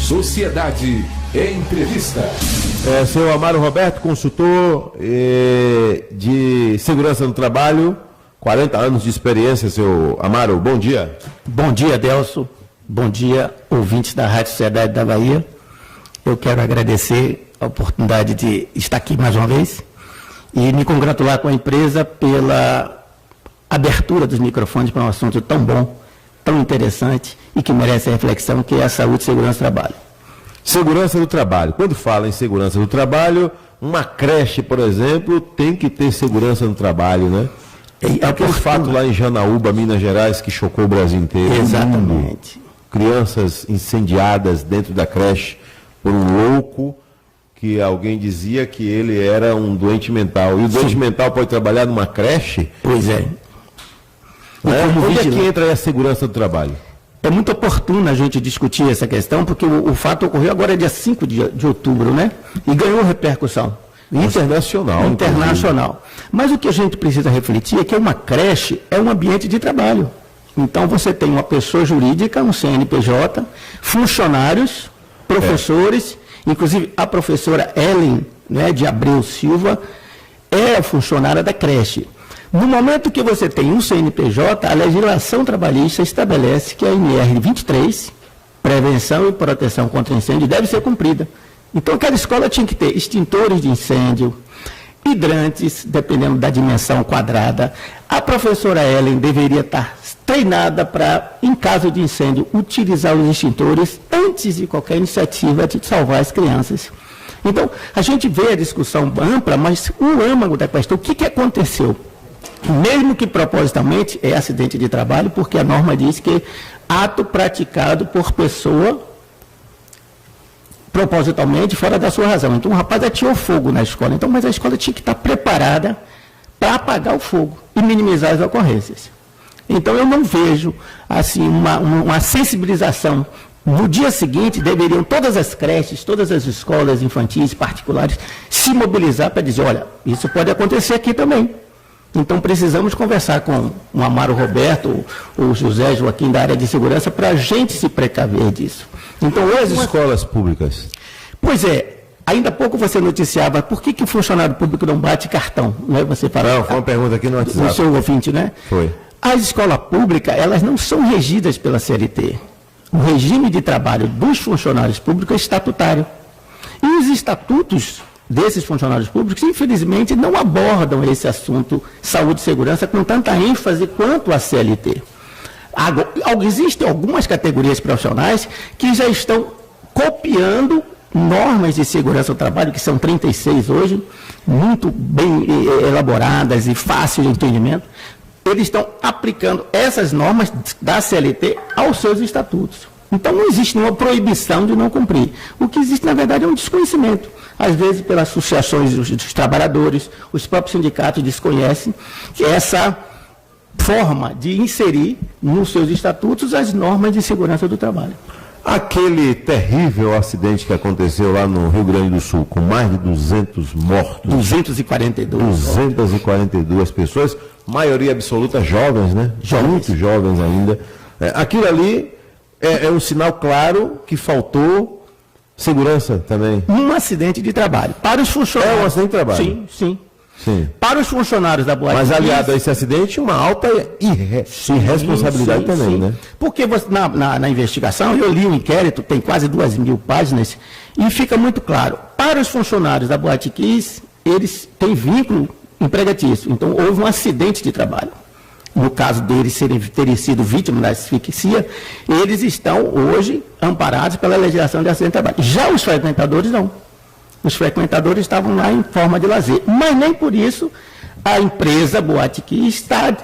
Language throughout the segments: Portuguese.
Sociedade Entrevista. Senhor Amaro Roberto, consultor de segurança no trabalho, 40 anos de experiência, senhor Amaro, bom dia. Bom dia, Delso. Bom dia, ouvintes da Rádio Sociedade da Bahia. Eu quero agradecer a oportunidade de estar aqui mais uma vez e me congratular com a empresa pela abertura dos microfones para um assunto tão bom, tão interessante e que merece a reflexão, que é a saúde e segurança do trabalho. Segurança do trabalho. Quando fala em segurança do trabalho, uma creche, por exemplo, tem que ter segurança no trabalho, né? É aquele fato lá em Janaúba, Minas Gerais, que chocou o Brasil inteiro. Exatamente. Crianças incendiadas dentro da creche por um louco, que alguém dizia que ele era um doente mental. E o doente mental pode trabalhar numa creche? Pois é. Onde é que entra a segurança do trabalho? É muito oportuno a gente discutir essa questão, porque o fato ocorreu agora dia 5 de outubro, né? E ganhou repercussão. Internacional. Mas o que a gente precisa refletir é que uma creche é um ambiente de trabalho. Então você tem uma pessoa jurídica, um CNPJ, funcionários, professores, inclusive a professora Ellen, né, de Abreu Silva, é a funcionária da creche. No momento que você tem um CNPJ, a legislação trabalhista estabelece que a NR 23, prevenção e proteção contra incêndio, deve ser cumprida. Então, aquela escola tinha que ter extintores de incêndio, hidrantes, dependendo da dimensão quadrada. A professora Ellen deveria estar treinada para, em caso de incêndio, utilizar os extintores antes de qualquer iniciativa de salvar as crianças. Então, a gente vê a discussão ampla, mas o âmago da questão, o que aconteceu? Mesmo que propositalmente é acidente de trabalho, porque a norma diz que ato praticado por pessoa propositalmente fora da sua razão. Então o rapaz atirou fogo na escola, mas a escola tinha que estar preparada para apagar o fogo e minimizar as ocorrências. Então eu não vejo assim uma sensibilização. No dia seguinte deveriam todas as creches, todas as escolas infantis particulares se mobilizar para dizer, olha, isso pode acontecer aqui também. Então precisamos conversar com o Amaro Roberto, o José Joaquim da área de segurança, para a gente se precaver disso. Então, as escolas públicas? Pois é, ainda há pouco você noticiava por que o funcionário público não bate cartão. Né? Você fala, não, foi uma pergunta aqui no WhatsApp. No seu ouvinte, né? Foi. As escolas públicas, elas não são regidas pela CLT. O regime de trabalho dos funcionários públicos é estatutário. E os estatutos desses funcionários públicos, infelizmente, não abordam esse assunto saúde e segurança com tanta ênfase quanto a CLT. Existem algumas categorias profissionais que já estão copiando normas de segurança do trabalho, que são 36 hoje, muito bem elaboradas e fáceis de entendimento. Eles estão aplicando essas normas da CLT aos seus estatutos. Então, não existe nenhuma proibição de não cumprir. O que existe, na verdade, é um desconhecimento. Às vezes, pelas associações dos trabalhadores, os próprios sindicatos desconhecem que essa forma de inserir nos seus estatutos as normas de segurança do trabalho. Aquele terrível acidente que aconteceu lá no Rio Grande do Sul, com mais de 200 mortos. 242 pessoas, maioria absoluta jovens, né? Muito jovens ainda. Aquilo ali é um sinal claro que faltou segurança também. Um acidente de trabalho. Para os funcionários. É um acidente de trabalho. Sim. Para os funcionários da Boate. Mas aliado a esse acidente, uma alta irresponsabilidade também, né? Porque você, na investigação, eu li o inquérito, tem quase 2.000 páginas, e fica muito claro. Para os funcionários da Boate Kiss, eles têm vínculo empregatício. Então, houve um acidente de trabalho. No caso deles terem sido vítimas da asfixia, eles estão hoje amparados pela legislação de acidente de trabalho. Já os frequentadores não. Os frequentadores estavam lá em forma de lazer. Mas nem por isso a empresa Boate Kiss está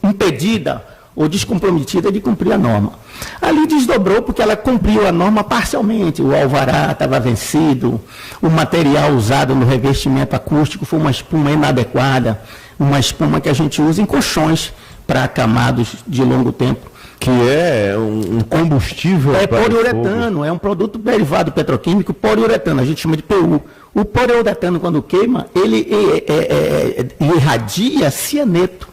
impedida ou descomprometida de cumprir a norma. Ali desdobrou porque ela cumpriu a norma parcialmente. O alvará estava vencido, o material usado no revestimento acústico foi uma espuma inadequada, uma espuma que a gente usa em colchões para acamados de longo tempo. Que é um combustível. É poliuretano, é um produto derivado petroquímico, poliuretano, a gente chama de PU. O poliuretano, quando queima, ele irradia cianeto.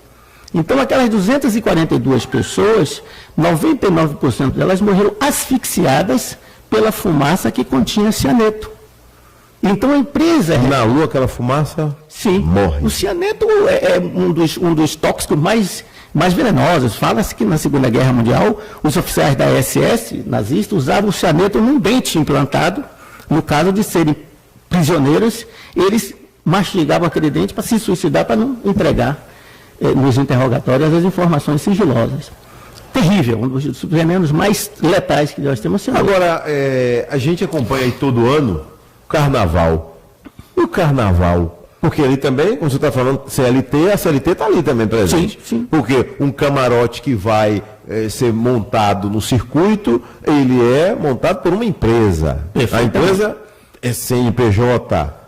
Então, aquelas 242 pessoas, 99% delas morreram asfixiadas pela fumaça que continha cianeto. Então, a empresa... Inalou aquela fumaça, sim, morre. O cianeto é um dos tóxicos mais venenosos. Fala-se que na Segunda Guerra Mundial, os oficiais da SS nazista usavam o cianeto num dente implantado. No caso de serem prisioneiros, eles mastigavam aquele dente para se suicidar, para não entregar nos interrogatórios as informações sigilosas. Terrível, um dos venenos mais letais que nós temos. Agora, a gente acompanha aí todo ano o Carnaval. E o Carnaval? Porque ali também, como você está falando, CLT, a CLT está ali também presente. Sim, sim. Porque um camarote que vai ser montado no circuito, ele é montado por uma empresa. A empresa é CNPJ.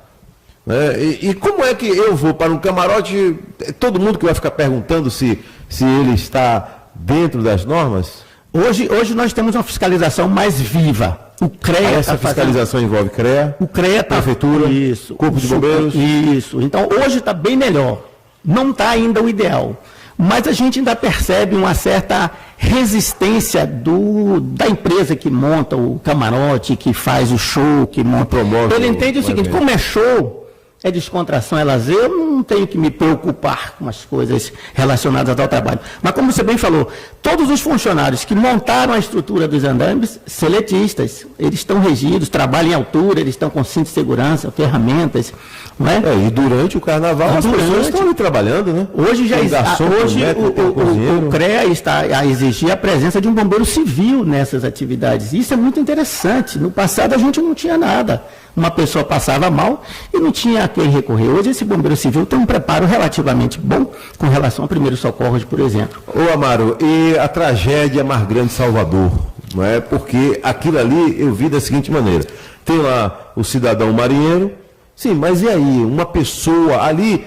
Né? E como é que eu vou para um camarote, todo mundo que vai ficar perguntando se ele está dentro das normas? Hoje nós temos uma fiscalização mais viva. O CREA... Essa fiscalização envolve CREA, o CREA Prefeitura, isso, Corpo de Bombeiros. Isso. Então, hoje está bem melhor. Não está ainda o ideal. Mas a gente ainda percebe uma certa resistência da empresa que monta o camarote, que faz o show, que monta... Promove. Ele entende o seguinte, como é show... É descontração, é lazer, eu não tenho que me preocupar com as coisas relacionadas ao trabalho. Mas como você bem falou, todos os funcionários que montaram a estrutura dos andames, seletistas, eles estão regidos, trabalham em altura, eles estão com cinto de segurança, ferramentas. Não é? E durante o Carnaval as pessoas estão ali trabalhando, né? Hoje já o CREA está a exigir a presença de um bombeiro civil nessas atividades. Isso é muito interessante. No passado a gente não tinha nada. Uma pessoa passava mal e não tinha a quem recorrer. Hoje esse bombeiro civil tem um preparo relativamente bom com relação a primeiros socorros, por exemplo. Ô Amaro, e a tragédia Mar Grande Salvador, não é? Porque aquilo ali eu vi da seguinte maneira, tem lá o cidadão marinheiro, sim, mas e aí, uma pessoa ali,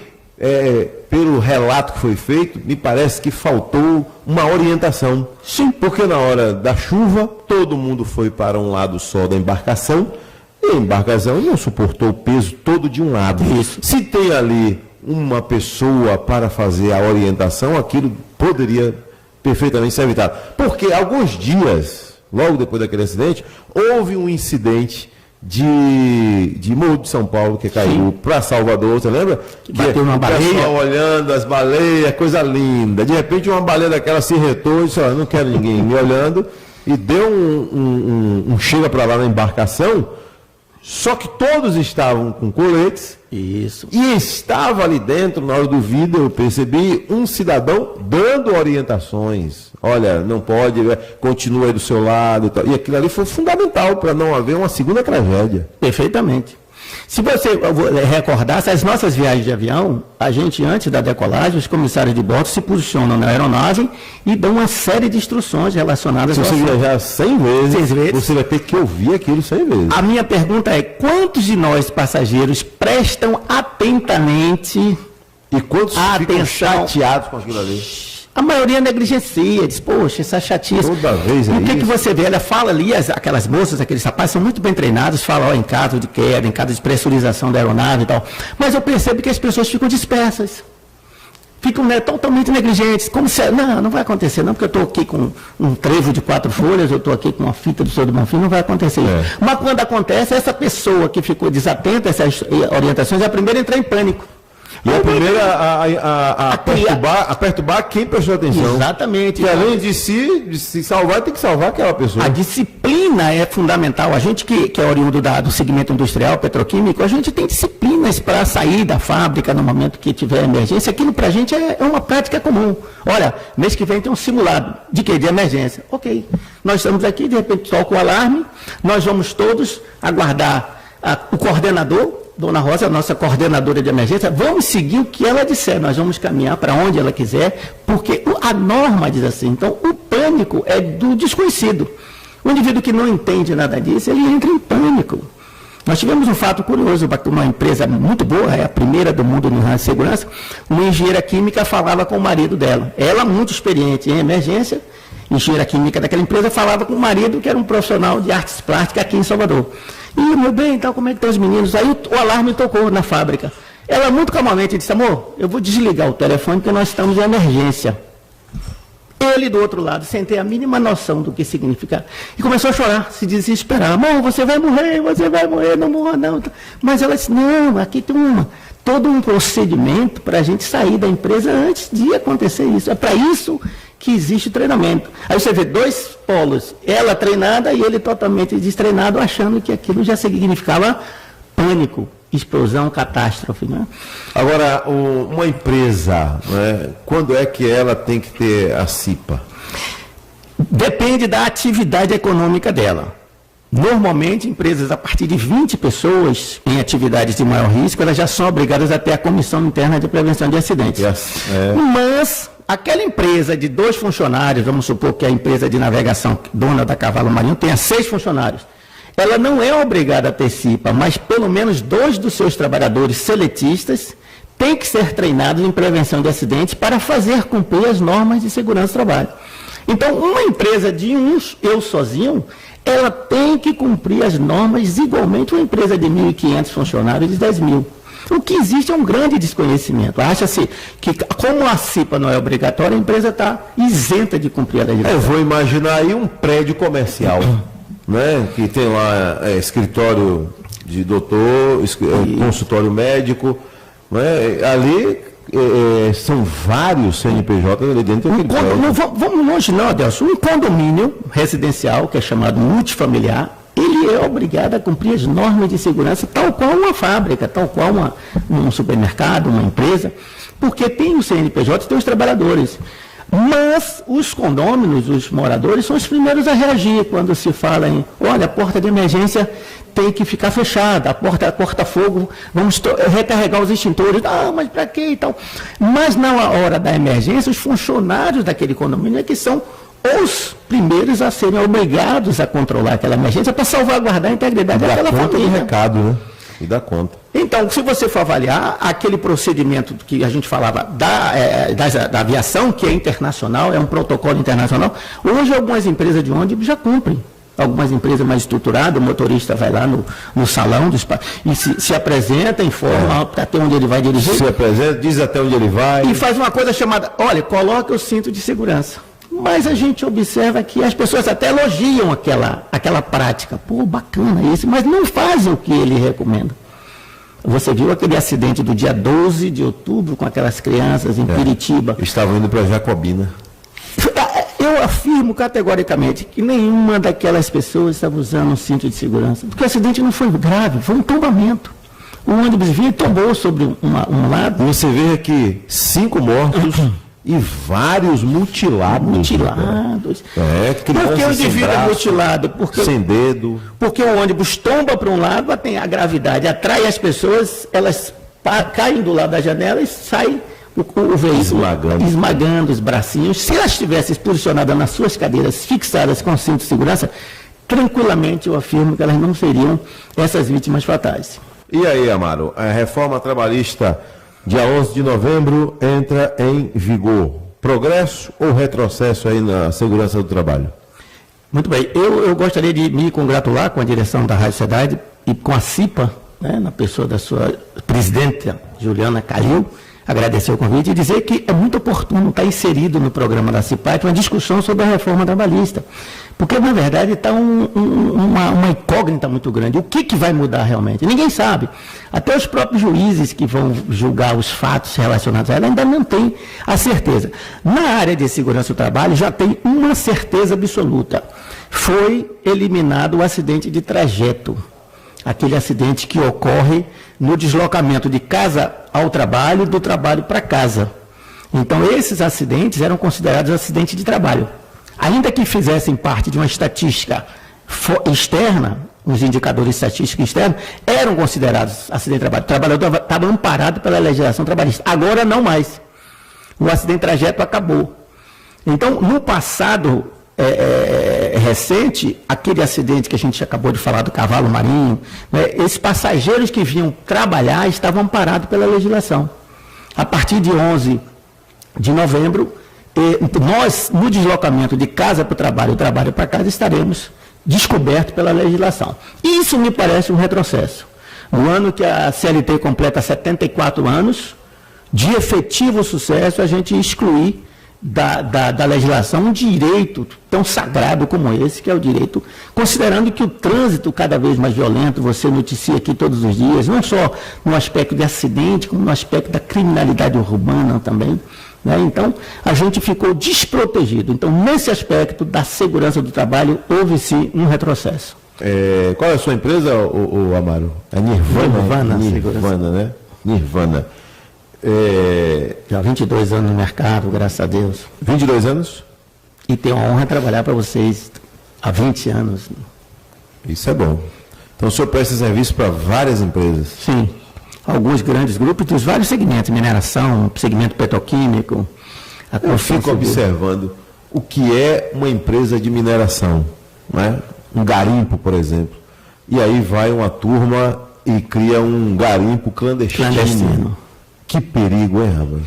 pelo relato que foi feito, me parece que faltou uma orientação. Sim, porque na hora da chuva, todo mundo foi para um lado só da embarcação, e a embarcação não suportou o peso todo de um lado. Isso. Se tem ali uma pessoa para fazer a orientação, aquilo poderia perfeitamente ser evitado. Porque alguns dias, logo depois daquele acidente, houve um incidente de Morro de São Paulo, que caiu para Salvador, você lembra? Que bateu uma baleia. Olhando as baleias, coisa linda. De repente uma baleia daquela se retou e disse, não quero ninguém me olhando, e deu um chega para lá na embarcação. Só que todos estavam com coletes. Isso. E estava ali dentro, na hora do vídeo, eu percebi um cidadão dando orientações. Olha, não pode, continua aí do seu lado e tal. E aquilo ali foi fundamental para não haver uma segunda tragédia. Perfeitamente. Se você recordasse, as nossas viagens de avião, a gente, antes da decolagem, os comissários de bordo se posicionam na aeronave e dão uma série de instruções relacionadas... Se você viajar 100 vezes, você vai ter que ouvir aquilo 100 vezes. A minha pergunta é, quantos de nós, passageiros, prestam atentamente... E quantos ficam chateados com aquilo ali? A maioria negligencia, diz, poxa, essa chatice. Toda vez é isso. O que você vê? Ela fala ali, aquelas moças, aqueles rapazes são muito bem treinados, falam em caso de queda, em caso de pressurização da aeronave e tal. Mas eu percebo que as pessoas ficam dispersas. Ficam totalmente negligentes. Como se, não vai acontecer, não, porque eu estou aqui com um trevo de 4 folhas, eu estou aqui com uma fita do Senhor do Bonfim, não vai acontecer isso. Mas quando acontece, essa pessoa que ficou desatenta a essas orientações é a primeira a entrar em pânico. E a primeira a perturbar quem prestou atenção. Exatamente. Que além de se salvar, tem que salvar aquela pessoa. A disciplina é fundamental. A gente que é oriundo do segmento industrial, petroquímico, a gente tem disciplinas para sair da fábrica no momento que tiver emergência. Aquilo para a gente é uma prática comum. Olha, mês que vem tem um simulado. De quê? De emergência. Ok. Nós estamos aqui, de repente toca o alarme, nós vamos todos aguardar o coordenador, Dona Rosa, a nossa coordenadora de emergência, vamos seguir o que ela disser, nós vamos caminhar para onde ela quiser, porque a norma diz assim. Então, o pânico é do desconhecido. O indivíduo que não entende nada disso, ele entra em pânico. Nós tivemos um fato curioso, uma empresa muito boa, é a primeira do mundo no ramo de segurança, uma engenheira química falava com o marido dela. Ela, muito experiente em emergência, engenheira química daquela empresa, falava com o marido, que era um profissional de artes plásticas aqui em Salvador. E, meu bem, então, como é que estão os meninos? Aí o alarme tocou na fábrica. Ela muito calmamente disse, amor, eu vou desligar o telefone porque nós estamos em emergência. Ele do outro lado, sem ter a mínima noção do que significa, e começou a chorar, se desesperar. Amor, você vai morrer, não morra não. Mas ela disse, não, aqui tem todo um procedimento para a gente sair da empresa antes de acontecer isso. É para isso que existe o treinamento. Aí você vê dois polos, ela treinada e ele totalmente destreinado, achando que aquilo já significava pânico, explosão, catástrofe. Né? Agora, uma empresa, né, quando é que ela tem que ter a CIPA? Depende da atividade econômica dela. Normalmente, empresas a partir de 20 pessoas em atividades de maior risco, elas já são obrigadas a ter a Comissão Interna de Prevenção de Acidentes. Mas aquela empresa de 2 funcionários, vamos supor que a empresa de navegação dona da Cavalo Marinho tenha 6 funcionários, ela não é obrigada a ter CIPA, mas pelo menos 2 dos seus trabalhadores seletistas têm que ser treinados em prevenção de acidentes para fazer cumprir as normas de segurança do trabalho. Então, uma empresa de eu sozinho, ela tem que cumprir as normas igualmente uma empresa de 1.500 funcionários de 10 mil. O que existe é um grande desconhecimento. Acha-se que, como a CIPA não é obrigatória, a empresa está isenta de cumprir a legislação. Eu vou imaginar aí um prédio comercial, né, que tem lá escritório de doutor, consultório médico, né, ali são vários CNPJs ali dentro daquele prédio. Não vamos longe não, Adelson. Um condomínio residencial, que é chamado multifamiliar, ele é obrigado a cumprir as normas de segurança, tal qual uma fábrica, tal qual um supermercado, uma empresa, porque tem o CNPJ e tem os trabalhadores. Mas os condôminos, os moradores, são os primeiros a reagir quando se fala em, olha, a porta de emergência tem que ficar fechada, a porta corta-fogo, vamos recarregar os extintores, mas para quê e tal. Mas na hora da emergência, os funcionários daquele condomínio é que são os primeiros a serem obrigados a controlar aquela emergência para salvaguardar a integridade daquela família. Do recado, né? E dá conta. Então, se você for avaliar aquele procedimento que a gente falava da aviação, que é internacional, é um protocolo internacional, hoje algumas empresas de ônibus já cumprem. Algumas empresas mais estruturadas, o motorista vai lá no salão e se apresenta, informa até onde ele vai dirigir. Se apresenta, diz até onde ele vai. E faz uma coisa chamada, olha, coloca o cinto de segurança. Mas a gente observa que as pessoas até elogiam aquela prática. Pô, bacana isso, mas não fazem o que ele recomenda. Você viu aquele acidente do dia 12 de outubro com aquelas crianças em Piritiba? Estavam indo para Jacobina. Eu afirmo categoricamente que nenhuma daquelas pessoas estava usando um cinto de segurança. Porque o acidente não foi grave, foi um tombamento. O ônibus vinha e tombou sobre um lado. Você vê aqui 5 mortos e vários mutilados. Mutilados. Crianças porque o indivíduo é mutilado? Sem dedo. Porque o ônibus tomba para um lado, tem a gravidade, atrai as pessoas, elas caem do lado da janela e saem o veículo esmagando os bracinhos. Se elas estivessem posicionadas nas suas cadeiras, fixadas com cinto de segurança, tranquilamente eu afirmo que elas não seriam essas vítimas fatais. E aí, Amaro, a reforma trabalhista, dia 11 de novembro, entra em vigor. Progresso ou retrocesso aí na segurança do trabalho? Muito bem. Eu gostaria de me congratular com a direção da Rádio Sociedade e com a CIPA, né, na pessoa da sua presidenta, Juliana Calil, agradecer o convite e dizer que é muito oportuno estar inserido no programa da CIPAT uma discussão sobre a reforma trabalhista. Porque, na verdade, está uma incógnita muito grande. O que vai mudar realmente? Ninguém sabe. Até os próprios juízes que vão julgar os fatos relacionados a ela ainda não têm a certeza. Na área de segurança do trabalho, já tem uma certeza absoluta. Foi eliminado o acidente de trajeto. Aquele acidente que ocorre no deslocamento de casa ao trabalho, do trabalho para casa. Então, esses acidentes eram considerados acidentes de trabalho. Ainda que fizessem parte de uma estatística externa, os indicadores estatísticos externos, eram considerados acidente de trabalho. O trabalhador estava amparado pela legislação trabalhista. Agora, não mais. O acidente de trajeto acabou. Então, no passado recente, aquele acidente que a gente acabou de falar do Cavalo Marinho, né, esses passageiros que vinham trabalhar estavam amparados pela legislação. A partir de 11 de novembro, nós, no deslocamento de casa para o trabalho, do trabalho para casa, estaremos descobertos pela legislação. Isso me parece um retrocesso. No ano que a CLT completa 74 anos, de efetivo sucesso, a gente excluir da legislação um direito tão sagrado como esse, que é o direito, considerando que o trânsito cada vez mais violento, você noticia aqui todos os dias, não só no aspecto de acidente, como no aspecto da criminalidade urbana também, né? Então, a gente ficou desprotegido. Então, nesse aspecto da segurança do trabalho, houve-se um retrocesso. Qual é a sua empresa, o Amaro? É Nirvana, né? Nirvana. Já há 22 anos no mercado, graças a Deus. 22 anos? E tenho a honra de trabalhar para vocês há 20 anos. Isso é bom. Então o senhor presta serviço para várias empresas? Sim. Alguns grandes grupos dos vários segmentos, mineração, segmento petroquímico. Eu fico observando o que é uma empresa de mineração, né? Um garimpo, por exemplo. E aí vai uma turma e cria um garimpo clandestino. Que perigo, hein, rapaz?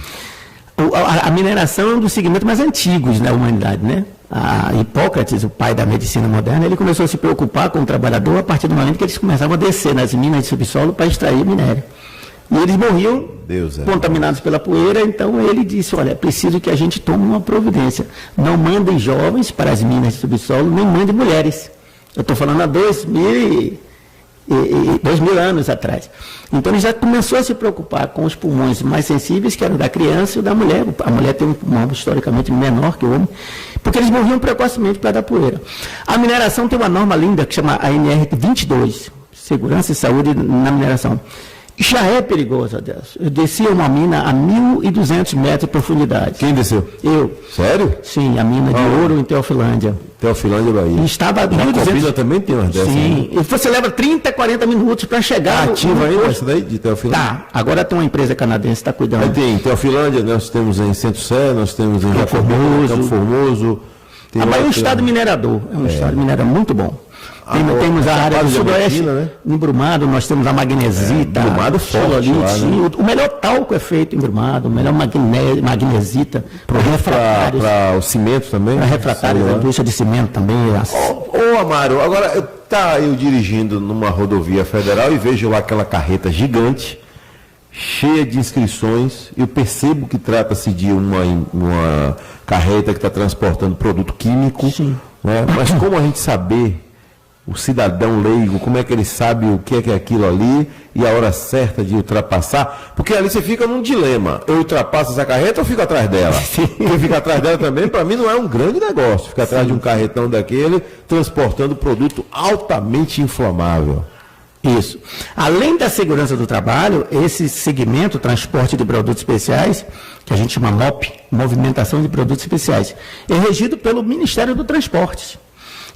A mineração é um dos segmentos mais antigos da humanidade, né? A Hipócrates, o pai da medicina moderna, ele começou a se preocupar com o trabalhador a partir do momento que eles começavam a descer nas minas de subsolo para extrair minério. E eles morriam contaminados pela poeira, então ele disse, olha, é preciso que a gente tome uma providência. Não mandem jovens para as minas de subsolo, nem mandem mulheres. Eu estou falando há 2000 anos atrás. Então ele já começou a se preocupar com os pulmões mais sensíveis, que eram da criança e da mulher. A mulher tem um pulmão historicamente menor que o homem, porque eles morriam precocemente por causa da poeira. A mineração tem uma norma linda que chama ANR 22, Segurança e Saúde na Mineração. Já é perigosa, Deus. Eu desci uma mina a 1.200 metros de profundidade. Quem desceu? Eu. Sério? Sim, a mina de ouro em Teofilândia. Teofilândia, Bahia. E estava a 1.200... também tem umas dessas. Sim, né? E você leva 30, 40 minutos para chegar. Tá ativa ainda essa daí de Teofilândia? Tá, agora tem uma empresa canadense que está cuidando. Aí tem Teofilândia, nós temos em Centro-Sé, nós temos em Campo Formoso. A Bahia é um estado minerador, é um estado minerador muito bom. Temos a área do sudoeste, né? Em Brumado, nós temos a magnesita. Brumado forte lá, né? O melhor talco é feito em Brumado, o melhor magnesita. Para o cimento também? Para refratários, a indústria de cimento também. Ô Amaro, agora eu dirigindo numa rodovia federal e vejo lá aquela carreta gigante, cheia de inscrições. Eu percebo que trata-se de uma carreta que está transportando produto químico. Sim. Né? Mas como a gente saber... O cidadão leigo, como é que ele sabe o que é aquilo ali e a hora certa de ultrapassar? Porque ali você fica num dilema. Eu ultrapasso essa carreta ou fico atrás dela? Quem fica atrás dela também, para mim, não é um grande negócio. Ficar atrás de um carretão daquele, transportando produto altamente inflamável. Isso. Além da segurança do trabalho, esse segmento, transporte de produtos especiais, que a gente chama MOP, Movimentação de Produtos Especiais, é regido pelo Ministério do Transporte.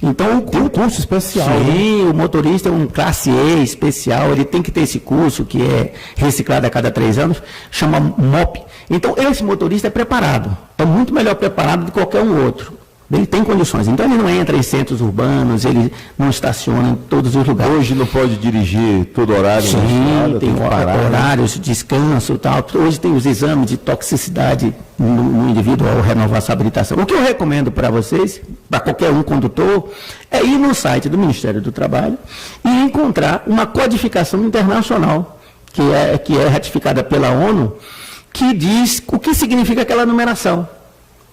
Então, tem um curso especial. Sim, né? O motorista é um classe E especial, ele tem que ter esse curso, que é reciclado a cada 3 anos, chama MOP. Então, esse motorista é preparado, é muito melhor preparado do que qualquer um outro. Ele tem condições. Então, ele não entra em centros urbanos, ele não estaciona em todos os lugares. Hoje não pode dirigir todo horário? Sim, tem horários, descanso e tal. Hoje tem os exames de toxicidade no indivíduo ao renovar sua habilitação. O que eu recomendo para vocês, para qualquer um condutor, é ir no site do Ministério do Trabalho e encontrar uma codificação internacional, que é ratificada pela ONU, que diz o que significa aquela numeração.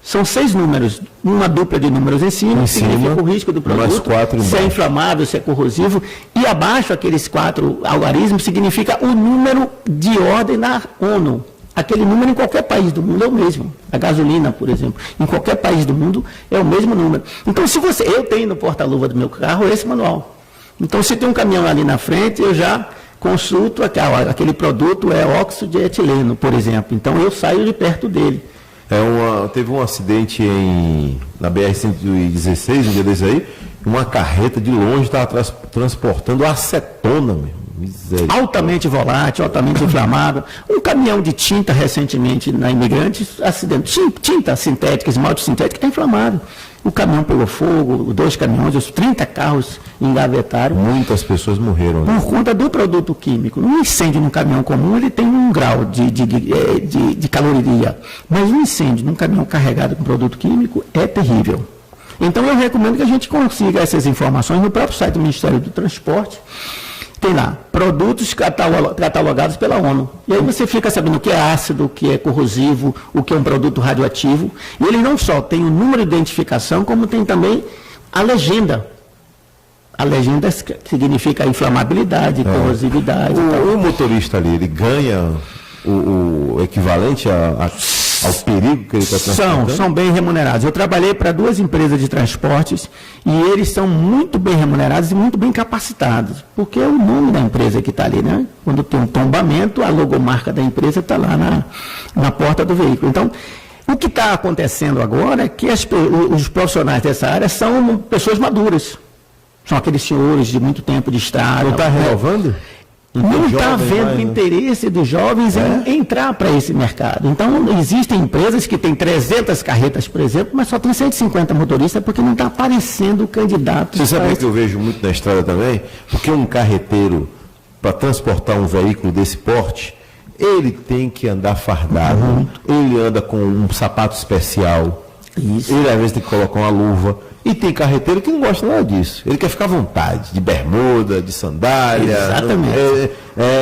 São 6 números, uma dupla de números em cima, significa o risco do produto, se é inflamável, se é corrosivo, e abaixo aqueles 4 algarismos significa o número de ordem da ONU. Aquele número em qualquer país do mundo é o mesmo. A gasolina, por exemplo, em qualquer país do mundo é o mesmo número. Então, eu tenho no porta-luva do meu carro esse manual. Então, se tem um caminhão ali na frente, eu já consulto aquele produto é óxido de etileno, por exemplo. Então, eu saio de perto dele. Teve um acidente na BR-116, um dia desse aí, uma carreta de longe estava transportando acetona, altamente volátil, altamente inflamável. Um caminhão de tinta recentemente na Imigrantes, acidente. Tinta sintética, esmalte sintético está inflamado. O caminhão pegou fogo, 2 caminhões, os 30 carros engavetaram. Muitas pessoas morreram. Por conta do produto químico. Um incêndio num caminhão comum, ele tem 1 grau de caloria. Mas um incêndio num caminhão carregado com produto químico é terrível. Então eu recomendo que a gente consiga essas informações no próprio site do Ministério do Transporte, tem lá, produtos catalogados pela ONU. E aí você fica sabendo o que é ácido, o que é corrosivo, o que é um produto radioativo. E ele não só tem o número de identificação, como tem também a legenda. A legenda significa inflamabilidade, corrosividade. O motorista ali, ele ganha o equivalente ao perigo que ele está transportando? São bem remunerados. Eu trabalhei para 2 empresas de transportes e eles são muito bem remunerados e muito bem capacitados, porque é o nome da empresa que está ali, né? Quando tem um tombamento, a logomarca da empresa está lá na porta do veículo. Então, o que está acontecendo agora é que os profissionais dessa área são pessoas maduras. São aqueles senhores de muito tempo de estrada. Não está renovando? Não está havendo interesse dos jovens em entrar para esse mercado. Então, existem empresas que têm 300 carretas, por exemplo, mas só tem 150 motoristas porque não está aparecendo o candidato. Você sabe o que eu vejo muito na estrada também? Porque um carreteiro, para transportar um veículo desse porte, ele tem que andar fardado, ele anda com um sapato especial, ele às vezes tem que colocar uma luva. E tem carreteiro que não gosta nada disso. Ele quer ficar à vontade, de bermuda, de sandália,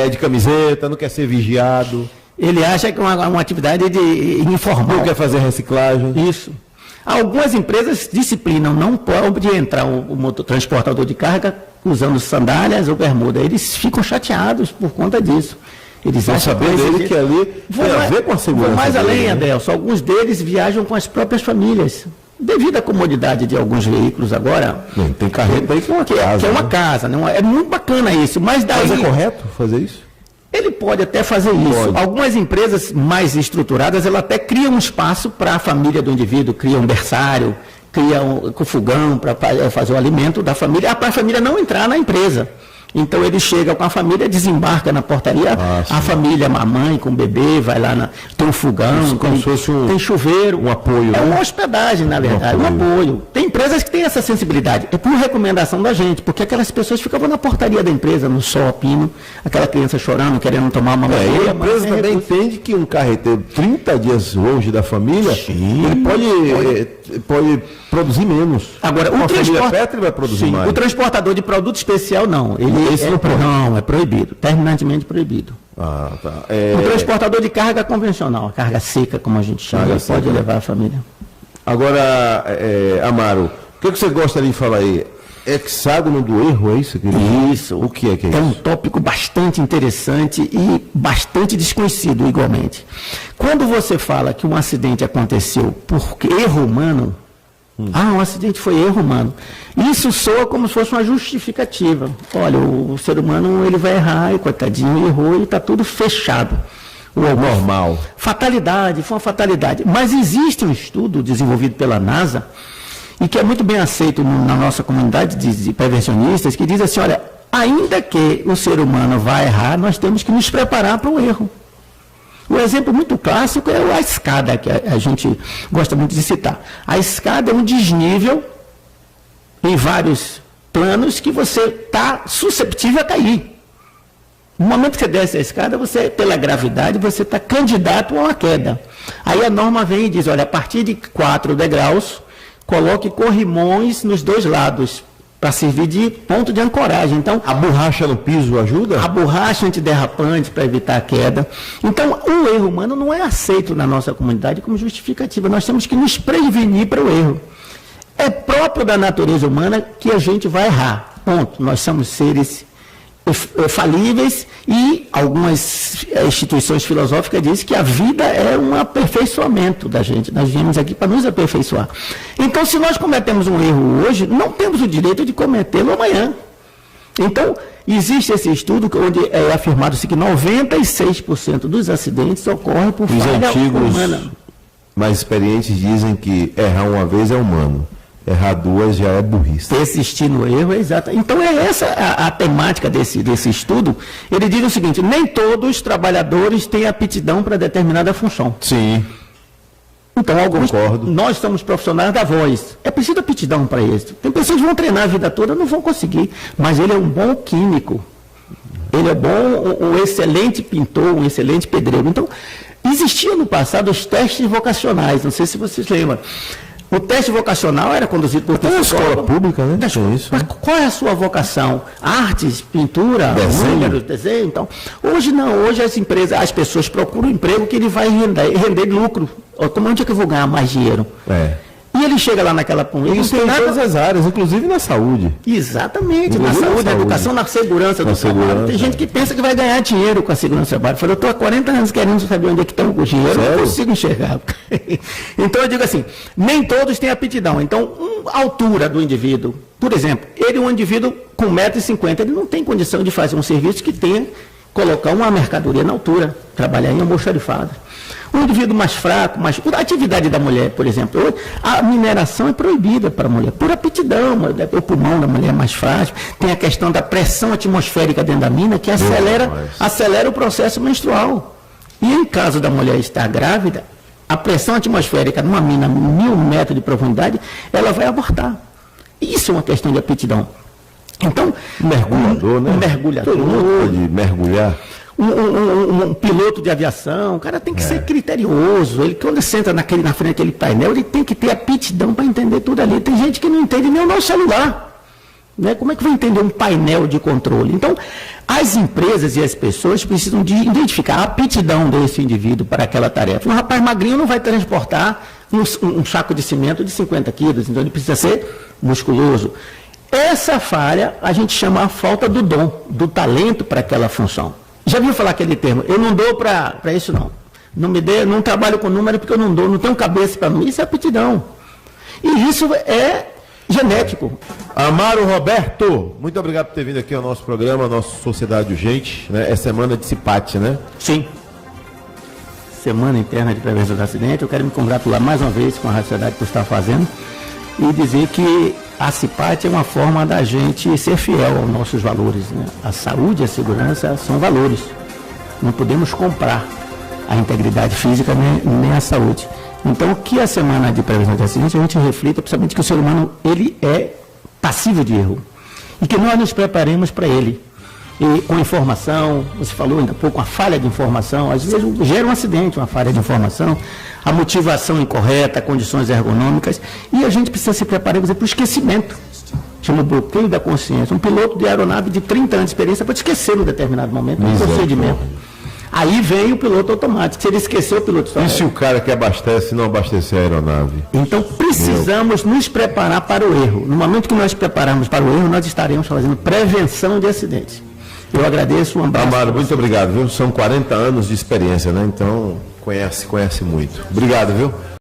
de camiseta, não quer ser vigiado. Ele acha que é uma atividade informal. Não quer fazer reciclagem. Isso. Algumas empresas disciplinam, não pode entrar o transportador de carga usando sandálias ou bermuda. Eles ficam chateados por conta disso. Eles vão saber dele que ali tem a ver com a segurança. Mais além, né? Adelson, alguns deles viajam com as próprias famílias. Devido à comodidade de alguns veículos agora... Tem carreta aí que é uma casa. Que é uma casa, não é muito bacana isso, mas daí... Mas é correto fazer isso? Ele pode até fazer isso. Algumas empresas mais estruturadas, ela até criam um espaço para a família do indivíduo, cria um berçário, cria um fogão para fazer o alimento da família, para a família não entrar na empresa. Então ele chega com a família, desembarca na portaria, a família, a mãe com o bebê, vai lá, tem um fogão, tem chuveiro. Um apoio. É uma hospedagem, na verdade, um apoio. Tem empresas que têm essa sensibilidade. É por recomendação da gente, porque aquelas pessoas ficavam na portaria da empresa, no sol a pino, aquela criança chorando, querendo tomar uma mamadeira. E a empresa também entende que um carreteiro 30 dias longe da família, ele pode produzir menos. Agora, o transporte vai produzir mais. O transportador de produto especial, não. Não, é proibido, terminantemente proibido. O transportador de carga convencional, a carga seca, como a gente chama, pode levar a família. Agora, Amaro, o que você gostaria de falar aí? Hexágono do erro, é isso? Isso. O que é isso? É um tópico bastante interessante e bastante desconhecido, igualmente. Quando você fala que um acidente aconteceu por erro humano, um acidente foi erro humano. Isso soa como se fosse uma justificativa. Olha, o ser humano ele vai errar, e coitadinho, errou e está tudo fechado. O normal. Fatalidade, foi uma fatalidade. Mas existe um estudo desenvolvido pela NASA e que é muito bem aceito na nossa comunidade de prevencionistas, que diz assim, olha, ainda que o ser humano vá errar, nós temos que nos preparar para o erro. O exemplo muito clássico é a escada, que a gente gosta muito de citar. A escada é um desnível em vários planos que você está susceptível a cair. No momento que você desce a escada, você, pela gravidade, você está candidato a uma queda. Aí a norma vem e diz, olha, a partir de 4 degraus, coloque corrimões nos 2 lados, para servir de ponto de ancoragem. Então, a borracha no piso ajuda? A borracha antiderrapante para evitar a queda. Então, o erro humano não é aceito na nossa comunidade como justificativa. Nós temos que nos prevenir para o erro. É próprio da natureza humana que a gente vai errar. Ponto. Nós somos seres falíveis e algumas instituições filosóficas dizem que a vida é um aperfeiçoamento da gente. Nós viemos aqui para nos aperfeiçoar. Então, se nós cometemos um erro hoje, não temos o direito de cometê-lo amanhã. Então, existe esse estudo onde é afirmado-se que 96% dos acidentes ocorrem por falha humana. Mais experientes dizem que errar uma vez é humano. Errar 2 já é burrice. Persistir no erro é exato. Então é essa a temática desse estudo. Ele diz o seguinte, nem todos os trabalhadores têm aptidão para determinada função. Sim. Então, concordo. Nós somos profissionais da voz. É preciso aptidão para isso. Tem pessoas que vão treinar a vida toda, não vão conseguir. Mas ele é um bom químico. Ele é bom, um excelente pintor, um excelente pedreiro. Então, existiam no passado os testes vocacionais. Não sei se vocês lembram. O teste vocacional era conduzido por Até na escola pública, né? Tem isso, Mas né? qual é a sua vocação? Artes, pintura, Desenho. números, desenho? Então, hoje não. Hoje as pessoas procuram um emprego que ele vai render lucro. Onde é que eu vou ganhar mais dinheiro? É. E ele chega lá naquela... Isso tem em todas as áreas, inclusive na saúde. Exatamente, na Inclusive saúde, na na educação, na segurança do trabalho. segurança. Tem gente que pensa que vai ganhar dinheiro com a segurança do trabalho. Eu falei, eu estou há 40 anos querendo saber onde é que estão o dinheiro, eu não consigo enxergar. Então eu digo assim, nem todos têm aptidão. Então, a altura do indivíduo, por exemplo, ele é um indivíduo com 1,50 m, ele não tem condição de fazer um serviço que tenha, colocar uma mercadoria na altura, trabalhar em almoxarifado. Um indivíduo mais fraco, a atividade da mulher, por exemplo, hoje, a mineração é proibida para a mulher, por aptidão, o pulmão da mulher é mais frágil, tem a questão da pressão atmosférica dentro da mina, que acelera o processo menstrual. E em caso da mulher estar grávida, a pressão atmosférica numa mina 1.000 metros de profundidade, ela vai abortar. Isso é uma questão de aptidão. Então, Mergulhador, né? Mergulhador. Todo mundo pode mergulhar. Um piloto de aviação, o cara tem que ser criterioso. Ele, quando senta na frente daquele painel, ele tem que ter aptidão para entender tudo ali. Tem gente que não entende nem o nosso celular. Né? Como é que vai entender um painel de controle? Então, as empresas e as pessoas precisam de identificar a aptidão desse indivíduo para aquela tarefa. Um rapaz magrinho não vai transportar um saco de cimento de 50 quilos, então ele precisa ser musculoso. Essa falha a gente chama a falta do dom, do talento para aquela função. Já viu falar aquele termo? Eu não dou para isso, não. Não trabalho com número porque eu não dou, não tenho cabeça para mim. Isso é aptidão. E isso é genético. Amaro Roberto, muito obrigado por ter vindo aqui ao nosso programa, nossa Sociedade Urgente, né? É semana de CIPAT, né? Sim. Semana Interna de Prevenção do Acidente. Eu quero me congratular mais uma vez com a sociedade que está fazendo e dizer que a CIPAT é uma forma da gente ser fiel aos nossos valores, né? A saúde e a segurança são valores. Não podemos comprar a integridade física nem a saúde. Então, que a Semana de Prevenção de Acidentes, a gente reflita principalmente que o ser humano ele é passível de erro. E que nós nos preparemos para ele. E com informação, você falou ainda há pouco, a falha de informação, às vezes gera um acidente, uma falha de informação, a motivação incorreta, condições ergonômicas, e a gente precisa se preparar, por exemplo, para o esquecimento. Chama bloqueio da consciência. Um piloto de aeronave de 30 anos de experiência pode esquecer num determinado momento um procedimento. Aí vem o piloto automático. Se ele esqueceu o piloto E se o cara que abastece não abastecer a aeronave? Então precisamos nos preparar para o erro. No momento que nós prepararmos para o erro, nós estaremos fazendo prevenção de acidentes. Eu agradeço, um abraço. Amaro, muito obrigado, viu? São 40 anos de experiência, né? Então, conhece muito. Obrigado, viu?